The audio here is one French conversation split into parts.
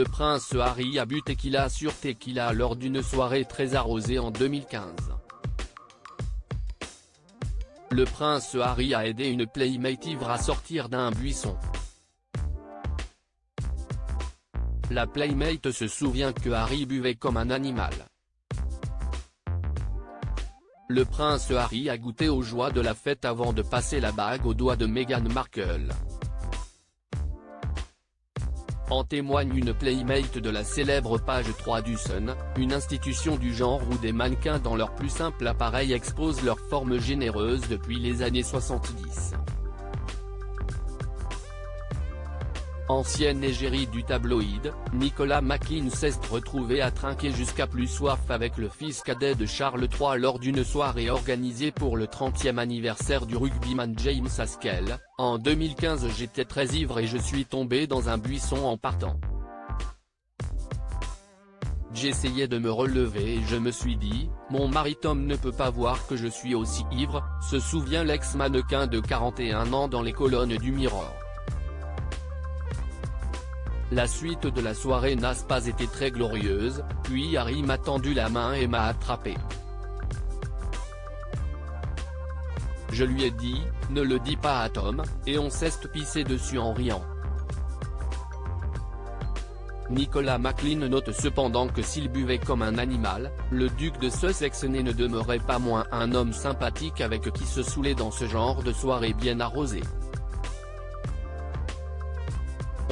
Le prince Harry a bu tequila sur tequila lors d'une soirée très arrosée en 2015. Le prince Harry a aidé une playmate ivre à sortir d'un buisson. La playmate se souvient que Harry buvait comme un animal. Le prince Harry a goûté aux joies de la fête avant de passer la bague au doigt de Meghan Markle. En témoigne une playmate de la célèbre page 3 du Sun, une institution du genre où des mannequins dans leur plus simple appareil exposent leur forme généreuse depuis les années 70. Ancienne égérie du tabloïd, Nicola McLean s'est retrouvée à trinquer jusqu'à plus soif avec le fils cadet de Charles III lors d'une soirée organisée pour le 30e anniversaire du rugbyman James Haskell. En 2015 j'étais très ivre et je suis tombé dans un buisson en partant. J'essayais de me relever et je me suis dit, mon mari Tom ne peut pas voir que je suis aussi ivre, se souvient l'ex-mannequin de 41 ans dans les colonnes du Mirror. La suite de la soirée n'a pas été très glorieuse, puis Harry m'a tendu la main et m'a attrapé. Je lui ai dit, ne le dis pas à Tom, et on s'est pissé dessus en riant. Nicola McLean note cependant que s'il buvait comme un animal, le duc de Sussex ne demeurait pas moins un homme sympathique avec qui se saouler dans ce genre de soirée bien arrosée.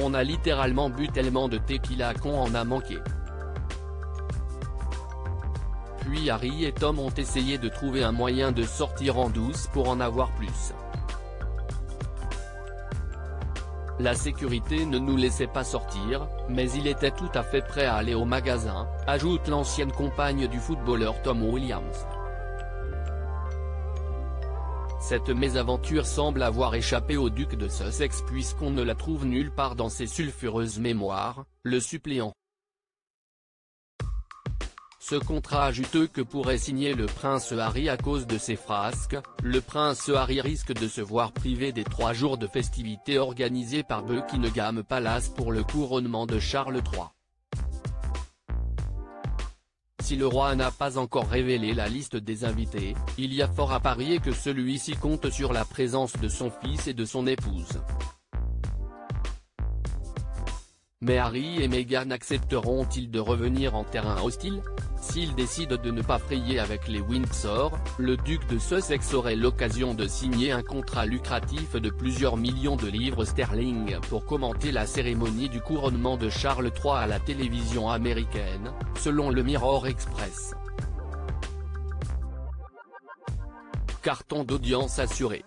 On a littéralement bu tellement de tequila qu'on en a manqué. Puis Harry et Tom ont essayé de trouver un moyen de sortir en douce pour en avoir plus. La sécurité ne nous laissait pas sortir, mais il était tout à fait prêt à aller au magasin, ajoute l'ancienne compagne du footballeur Tom Williams. Cette mésaventure semble avoir échappé au duc de Sussex puisqu'on ne la trouve nulle part dans ses sulfureuses mémoires, le suppléant. Ce contrat juteux que pourrait signer le prince Harry à cause de ses frasques, le prince Harry risque de se voir privé des 3 jours de festivités organisées par Buckingham Palace pour le couronnement de Charles III. Si le roi n'a pas encore révélé la liste des invités, il y a fort à parier que celui-ci compte sur la présence de son fils et de son épouse. Mais Harry et Meghan accepteront-ils de revenir en terrain hostile? S'ils décident de ne pas frayer avec les Windsor, le duc de Sussex aurait l'occasion de signer un contrat lucratif de plusieurs millions de livres sterling pour commenter la cérémonie du couronnement de Charles III à la télévision américaine, selon le Mirror Express. Carton d'audience assuré.